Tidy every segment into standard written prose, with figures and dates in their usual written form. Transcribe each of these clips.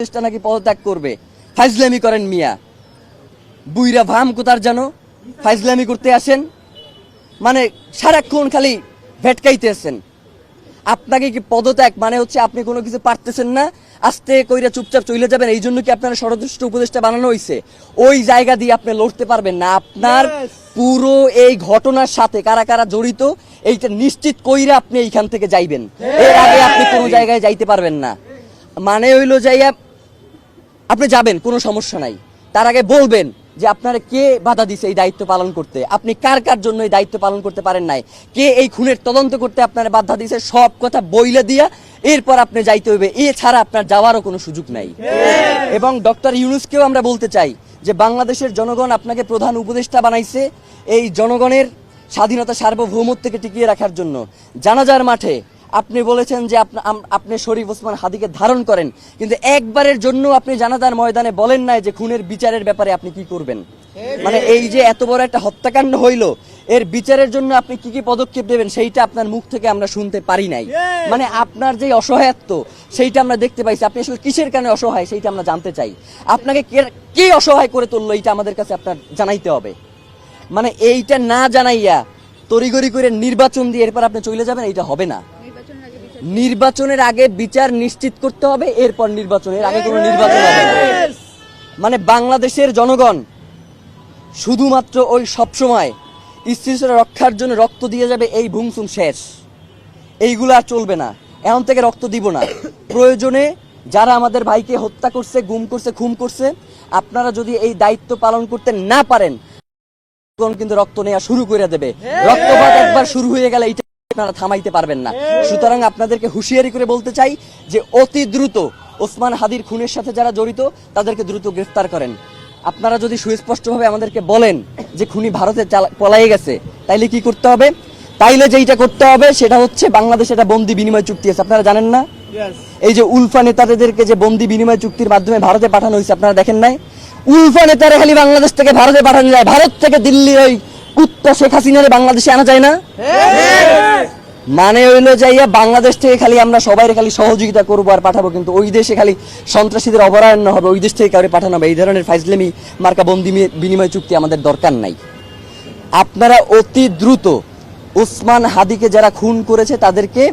চেষ্টা নাকি পদত্যাগ করবে। ফাইজলামি করেন মিয়া, বুইরা ভাম কোতার জানো ফাইজলামি করতে আসেন, মানে সারাক্ষণ খালি ভেটকাইতে আসেন। আপনাকে কি পদত্যাগ মানে হচ্ছে আপনি কোনো কিছু পারতেছেন না, আস্তে কইরা চুপচাপ চলে যাবেন, এই জন্য কি আপনারা ষড়যন্ত্র উপদেষ্টা বানানো হয়েছে? ওই জায়গা দিয়ে আপনি লড়তে পারবেন না। আপনার পুরো এই ঘটনার সাথে কারা কারা জড়িত এইটা নিশ্চিত কইরা আপনি এইখান থেকে যাইবেন, এর আগে আপনি কোনো জায়গায় যাইতে পারবেন না। মানে হইলো যাইয়া আপনি যাবেন, কোনো সমস্যা নাই, তার আগে বলবেন যে আপনারা কে বাধা দিছে এই দায়িত্ব পালন করতে, আপনি কার কার জন্য এই দায়িত্ব পালন করতে পারেন নাই, কে এই খুনের তদন্ত করতে আপনারা বাধা দিছে, সব কথা বইলে দিয়া এরপর আপনি যাইতে হইবে, এছাড়া আপনার যাওয়ারও কোনো সুযোগ নাই। এবং ডক্টর ইউনূসকেও আমরা বলতে চাই যে বাংলাদেশের জনগণ আপনাকে প্রধান উপদেষ্টা বানাইছে এই জনগণের স্বাধীনতা সার্বভৌমত্বকে টিকিয়ে রাখার জন্য। জানাজার মাঠে আপনি বলেছেন যে আপনি শরীফ ওসমান হাদিকে ধারণ করেন, কিন্তু একবারের জন্য আপনি জানাজার ময়দানে বলেন নাই যে খুনের বিচারের ব্যাপারে আপনি কি করবেন। মানে এই যে এত বড় একটা হত্যাকাণ্ড হইলো, এর বিচারের জন্য আপনি কি কি পদক্ষেপ নেবেন সেইটা আপনার মুখ থেকে আমরা শুনতে পারি নাই। মানে আপনার যে অসহায়ত্ব সেইটা আমরা দেখতে পাইছি, আপনি আসলে কিসের কারণে অসহায় সেইটা আমরা জানতে চাই। আপনাকে কে অসহায় করে তুললো এইটা আমাদের কাছে আপনার জানাইতে হবে। মানে এইটা না জানাইয়া তড়িঘড়ি করে নির্বাচন দিয়ে এরপর আপনি চলে যাবেন, এইটা হবে না। নির্বাচনের আগে বিচার নিশ্চিত করতে হবে, এরপর নির্বাচনের আগে কোনো নির্বাচন হবে না। মানে বাংলাদেশের জনগণ শুধুমাত্র ওই সবসময় স্থিতিশীলতা রক্ষার জন্য রক্ত দিয়ে যাবে, এই ভুংসুম শেষ, এইগুলো আর চলবে না। এখন থেকে রক্ত দিব না। প্রয়োজনে যারা আমাদের ভাইকে হত্যা করছে, গুম করছে, খুন করছে, আপনারা যদি এই দায়িত্ব পালন করতে না পারেন কিন্তু রক্ত নেওয়া শুরু করে দেবে। রক্তপাত একবার শুরু হয়ে গেলে এইটা আপনারা থামাইতে পারবেন না। সুতরাং আপনাদেরকে হুঁশিয়ারি করে বলতে চাই যে অতি দ্রুত ওসমান হাদির খুনের সাথে যারা জড়িত তাদেরকে দ্রুত গ্রেফতার করেন। আপনারা যদি সুস্পষ্টভাবে আমাদেরকে বলেন যে খুনি ভারতে পলায়ে গেছে, তাইলে কি করতে হবে? তাইলে যেইটা করতে হবে সেটা হচ্ছে বাংলাদেশে একটা বন্দি বিনিময় চুক্তি আছে, আপনারা জানেন না? এই যে উলফা নেতাদেরকে যে বন্দি বিনিময় চুক্তির মাধ্যমে ভারতে পাঠানো হয়েছে, আপনারা দেখেন নাই? উলফা নেতারা খালি বাংলাদেশ থেকে ভারতে পাঠানো যায়, ভারত থেকে দিল্লির ওই কুত্তা শেখ হাসিনারে বাংলাদেশে আনা যায় না। মানে হইলো যাইয়া বাংলাদেশ থেকে খালি আমরা সবাই খালি সহযোগিতা করবো আর পাঠাবো, কিন্তু ওই দেশে খালি সন্ত্রাসীদের অভয়ারণ্য হবে, ওই দেশ থেকে কাউকে পাঠানো হবে। এই ধরনের ফাইজলামি মার্কা বন্দি বিনিময় চুক্তি আমাদের দরকার নাই। আপনারা অতি দ্রুত ওসমান হাদিকে যারা খুন করেছে তাদেরকে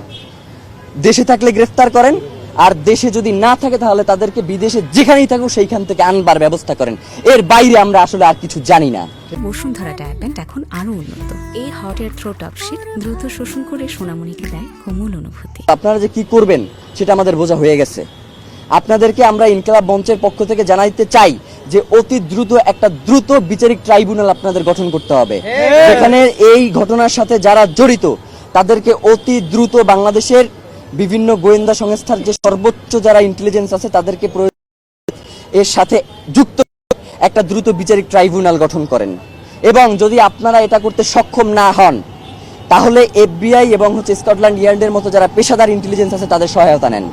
দেশে থাকলে গ্রেফতার করেন, আর দেশে যদি না থাকে তাহলে তাদেরকে বিদেশে যেখানেই থাকুক সেইখান থেকে আনবার ব্যবস্থা করেন। এর বাইরে আমরা আসলে আর কিছু জানি না। বসুন্ধরা ডায়াপেন্ট এখন আরো উন্নত। এই hot air through top sheet দ্রুত শোষণ করে সোনামণিকে দেয় কোমল অনুভূতি। আপনারা যে কি করবেন সেটা আমাদের বোঝা হয়ে গেছে। আপনাদেরকে আমরা ইনকিলাব মঞ্চের পক্ষ থেকে জানাইতে চাই যে অতি দ্রুত একটা দ্রুত বিচারিক ট্রাইব্যুনাল আপনাদের গঠন করতে হবে, যেখানে এই ঘটনার সাথে যারা জড়িত তাদেরকে অতি দ্রুত বাংলাদেশের বিভিন্ন গোয়েন্দা সংস্থার যে সর্বোচ্চ যারা ইন্টেলিজেন্স আছে তাদেরকে এর সাথে যুক্ত একটা দ্রুত বিচারিক ট্রাইব্যুনাল গঠন করেন। এবং যদি আপনারা এটা করতে সক্ষম না হন তাহলে FBI এবং স্কটল্যান্ড ইয়ার্ডের মতো যারা পেশাদার ইন্টেলিজেন্স আছে তাদের সহায়তা নেন,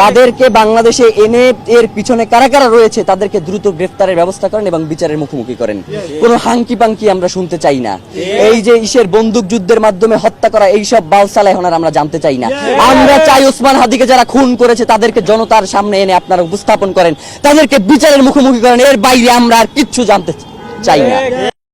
তাদেরকে বাংলাদেশে এনে এর পিছনে কারা কারা রয়েছে তাদেরকে দ্রুত গ্রেফতারের ব্যবস্থা করেন এবং বিচারের মুখোমুখি করেন। কোনো হাঙ্কি পাঙ্কি আমরা শুনতে চাই না। এই যে ইসের বন্দুক যুদ্ধের মাধ্যমে হত্যা করা এইসব বালসালা এখন আর আমরা জানতে চাই না। আমরা চাই ওসমান হাদিকে যারা খুন করেছে তাদেরকে জনতার সামনে এনে আপনারা উপস্থাপন করেন, তাদেরকে বিচারের মুখোমুখি করেন। এর বাইরে আমরা আর কিচ্ছু জানতে চাই না।